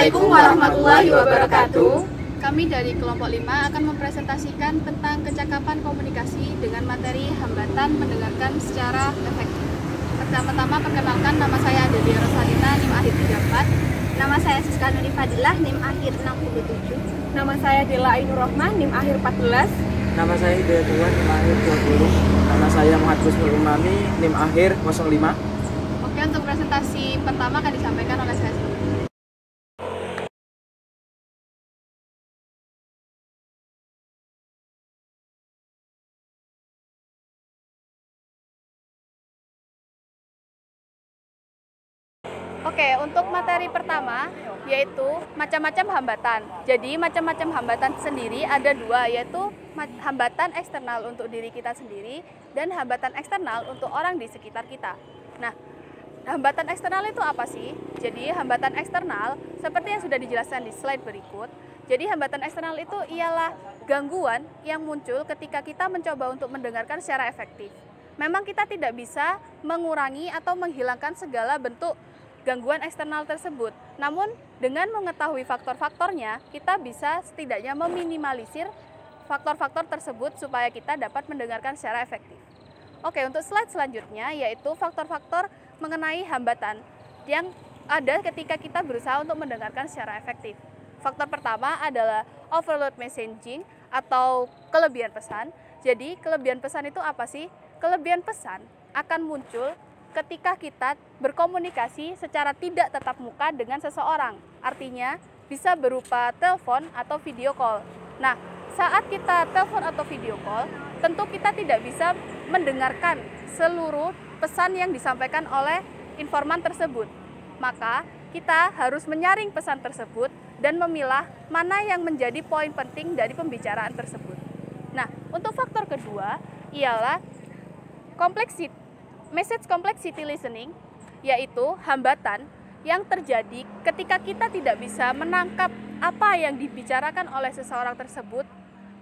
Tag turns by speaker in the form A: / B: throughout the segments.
A: Assalamualaikum warahmatullahi wabarakatuh.
B: Kami dari kelompok 5 akan mempresentasikan tentang kecakapan komunikasi dengan materi hambatan mendengarkan secara efektif. Pertama-tama perkenalkan, nama saya Adelia Rosalina, NIM akhir 34.
C: Nama saya Siska Nuri Fadilah, NIM akhir 67.
D: Nama saya Dela Ainur Rohman, NIM akhir 14.
E: Nama saya Hidayatullah, NIM akhir 20. Nama saya Muhammad Kusnul Umami, NIM akhir 05.
B: Oke, untuk presentasi pertama akan disampaikan oleh saya sendiri. Oke, untuk materi pertama yaitu macam-macam hambatan. Jadi macam-macam hambatan sendiri ada dua, yaitu hambatan eksternal untuk diri kita sendiri dan hambatan eksternal untuk orang di sekitar kita. Nah, hambatan eksternal itu apa sih? Jadi hambatan eksternal seperti yang sudah dijelaskan di slide berikut. Jadi hambatan eksternal itu ialah gangguan yang muncul ketika kita mencoba untuk mendengarkan secara efektif. Memang kita tidak bisa mengurangi atau menghilangkan segala bentuk gangguan eksternal tersebut. Namun dengan mengetahui faktor-faktornya, kita bisa setidaknya meminimalisir faktor-faktor tersebut supaya kita dapat mendengarkan secara efektif. Oke, untuk slide selanjutnya yaitu faktor-faktor mengenai hambatan yang ada ketika kita berusaha untuk mendengarkan secara efektif. Faktor pertama adalah overload messaging atau kelebihan pesan. Jadi kelebihan pesan itu apa sih? Kelebihan pesan akan muncul ketika kita berkomunikasi secara tidak tatap muka dengan seseorang. Artinya bisa berupa telepon atau video call. Nah, saat kita telepon atau video call, tentu kita tidak bisa mendengarkan seluruh pesan yang disampaikan oleh informan tersebut. Maka kita harus menyaring pesan tersebut dan memilah mana yang menjadi poin penting dari pembicaraan tersebut. Nah, untuk faktor kedua ialah message complexity listening, yaitu hambatan yang terjadi ketika kita tidak bisa menangkap apa yang dibicarakan oleh seseorang tersebut.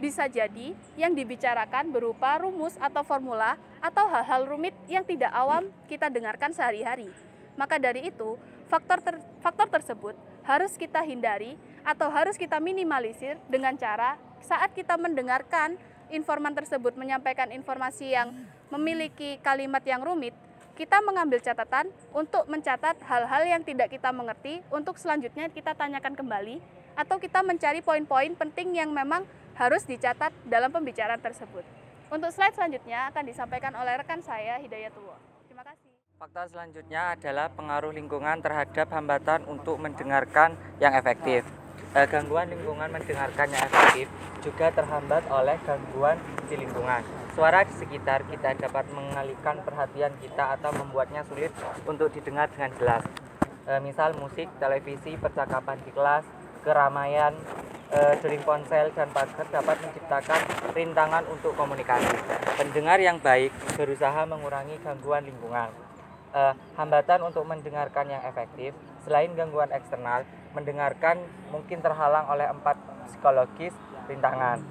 B: Bisa jadi yang dibicarakan berupa rumus atau formula atau hal-hal rumit yang tidak awam kita dengarkan sehari-hari. Maka dari itu, faktor tersebut harus kita hindari atau harus kita minimalisir dengan cara saat kita mendengarkan informan tersebut menyampaikan informasi yang memiliki kalimat yang rumit, kita mengambil catatan untuk mencatat hal-hal yang tidak kita mengerti untuk selanjutnya kita tanyakan kembali atau kita mencari poin-poin penting yang memang harus dicatat dalam pembicaraan tersebut. Untuk slide selanjutnya akan disampaikan oleh rekan saya Hidayatullah. Terima kasih.
F: Faktor selanjutnya adalah pengaruh lingkungan terhadap hambatan untuk mendengarkan yang efektif. Gangguan lingkungan mendengarkan yang efektif juga terhambat oleh gangguan di lingkungan. Suara di sekitar kita dapat mengalihkan perhatian kita atau membuatnya sulit untuk didengar dengan jelas. Misal musik, televisi, percakapan di kelas, keramaian, dering ponsel, dan pagar dapat menciptakan rintangan untuk komunikasi. Pendengar yang baik berusaha mengurangi gangguan lingkungan. Hambatan untuk mendengarkan yang efektif, selain gangguan eksternal, mendengarkan mungkin terhalang oleh 4 psikologis rintangan.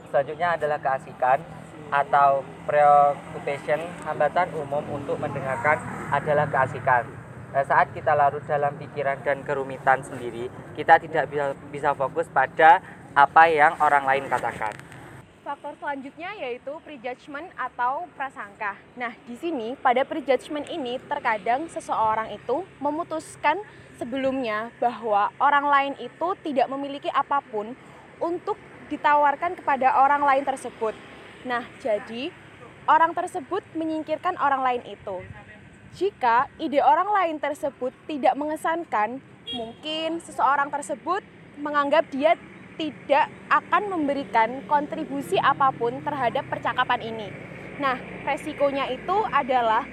F: Selanjutnya adalah keasikan atau preoccupation. Hambatan umum untuk mendengarkan adalah keasikan. Saat kita larut dalam pikiran dan kerumitan sendiri, kita tidak bisa fokus pada apa yang orang lain katakan.
D: Faktor selanjutnya yaitu prejudgment atau prasangka. Nah, di sini pada prejudgment ini terkadang seseorang itu memutuskan sebelumnya bahwa orang lain itu tidak memiliki apapun untuk ditawarkan kepada orang lain tersebut. Nah, jadi orang tersebut menyingkirkan orang lain itu. Jika ide orang lain tersebut tidak mengesankan, mungkin seseorang tersebut menganggap dia tidak akan memberikan kontribusi apapun terhadap percakapan ini. Nah, resikonya itu adalah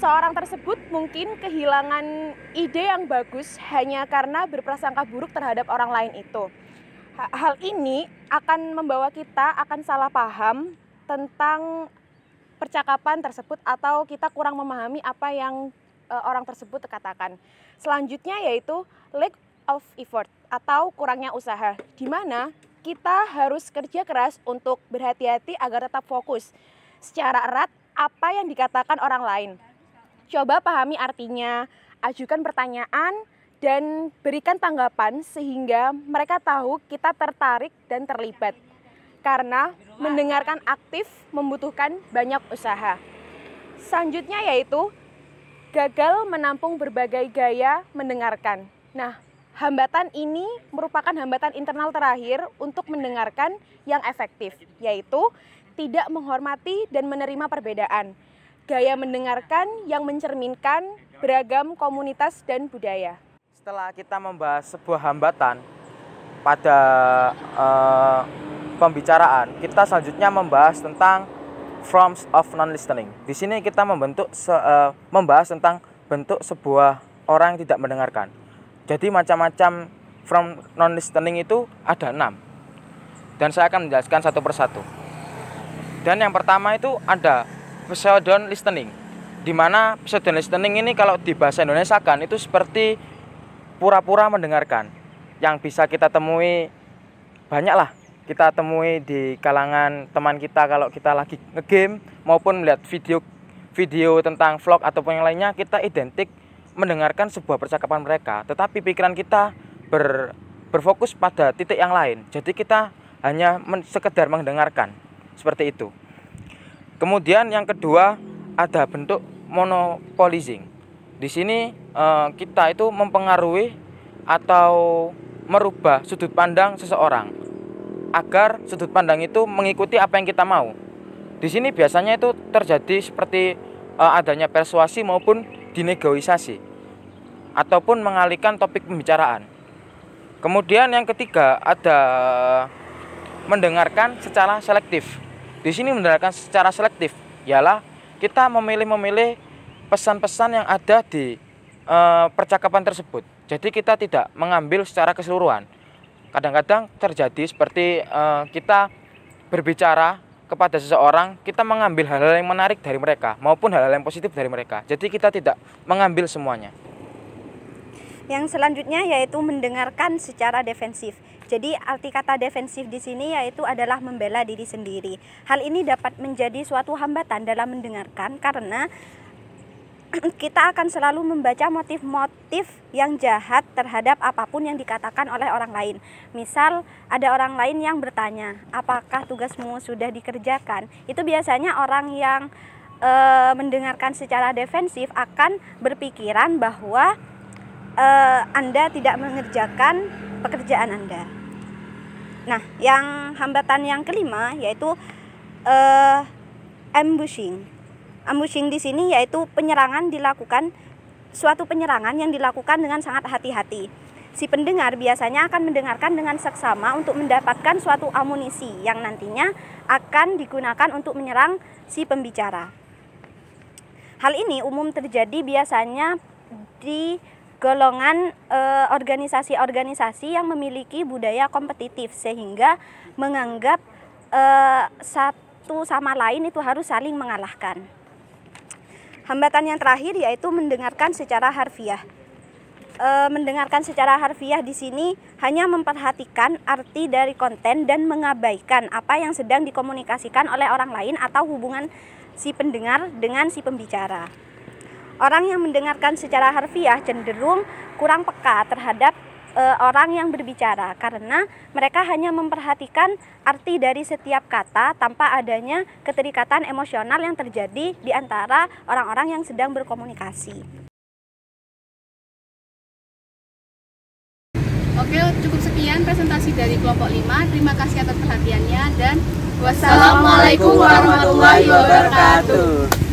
D: seorang tersebut mungkin kehilangan ide yang bagus hanya karena berprasangka buruk terhadap orang lain itu. Hal ini akan membawa kita akan salah paham tentang percakapan tersebut atau kita kurang memahami apa yang orang tersebut katakan. Selanjutnya yaitu lack of effort atau kurangnya usaha, di mana kita harus kerja keras untuk berhati-hati agar tetap fokus secara erat apa yang dikatakan orang lain. Coba pahami artinya, ajukan pertanyaan, dan berikan tanggapan sehingga mereka tahu kita tertarik dan terlibat. Karena mendengarkan aktif membutuhkan banyak usaha. Selanjutnya yaitu gagal menampung berbagai gaya mendengarkan. Nah, hambatan ini merupakan hambatan internal terakhir untuk mendengarkan yang efektif, yaitu tidak menghormati dan menerima perbedaan. Gaya mendengarkan yang mencerminkan beragam komunitas dan budaya.
E: Setelah kita membahas sebuah hambatan pada pembicaraan, kita selanjutnya membahas tentang forms of non-listening. Di sini kita membahas tentang bentuk sebuah orang yang tidak mendengarkan. Jadi macam-macam form non-listening itu ada 6. Dan saya akan menjelaskan satu persatu. Dan yang pertama itu ada pseudo listening. Di mana pseudo listening ini kalau di bahasa Indonesia kan itu seperti pura-pura mendengarkan. Yang bisa kita temui banyaklah. Kita temui di kalangan teman kita kalau kita lagi nge-game maupun melihat video tentang vlog ataupun yang lainnya, kita identik mendengarkan sebuah percakapan mereka. Tetapi pikiran kita berfokus pada titik yang lain. Jadi kita hanya sekedar mendengarkan. Seperti itu. Kemudian yang kedua ada bentuk monopolizing. Di sini kita itu mempengaruhi atau merubah sudut pandang seseorang agar sudut pandang itu mengikuti apa yang kita mau. Di sini biasanya itu terjadi seperti adanya persuasi maupun dinegosiasi ataupun mengalihkan topik pembicaraan. Kemudian yang ketiga ada mendengarkan secara selektif. Di sini mendengarkan secara selektif ialah kita memilih pesan-pesan yang ada di percakapan tersebut. Jadi kita tidak mengambil secara keseluruhan. Kadang-kadang terjadi seperti kita berbicara kepada seseorang, kita mengambil hal-hal yang menarik dari mereka maupun hal-hal yang positif dari mereka. Jadi kita tidak mengambil semuanya.
C: Yang selanjutnya yaitu mendengarkan secara defensif. Jadi arti kata defensif di sini yaitu adalah membela diri sendiri. Hal ini dapat menjadi suatu hambatan dalam mendengarkan karena kita akan selalu membaca motif-motif yang jahat terhadap apapun yang dikatakan oleh orang lain. Misal ada orang lain yang bertanya, apakah tugasmu sudah dikerjakan? Itu biasanya orang yang mendengarkan secara defensif akan berpikiran bahwa Anda tidak mengerjakan pekerjaan Anda. Nah, yang hambatan yang kelima yaitu ambushing. Ambushing di sini yaitu suatu penyerangan yang dilakukan dengan sangat hati-hati. Si pendengar biasanya akan mendengarkan dengan seksama untuk mendapatkan suatu amunisi yang nantinya akan digunakan untuk menyerang si pembicara. Hal ini umum terjadi biasanya di golongan organisasi-organisasi yang memiliki budaya kompetitif sehingga menganggap satu sama lain itu harus saling mengalahkan. Hambatan yang terakhir yaitu mendengarkan secara harfiah. Mendengarkan secara harfiah di sini hanya memperhatikan arti dari konten dan mengabaikan apa yang sedang dikomunikasikan oleh orang lain atau hubungan si pendengar dengan si pembicara. Orang yang mendengarkan secara harfiah cenderung kurang peka terhadap orang yang berbicara karena mereka hanya memperhatikan arti dari setiap kata tanpa adanya keterikatan emosional yang terjadi di antara orang-orang yang sedang berkomunikasi.
B: Oke, cukup sekian presentasi dari kelompok 5. Terima kasih atas perhatiannya dan
A: Wassalamualaikum warahmatullahi wabarakatuh.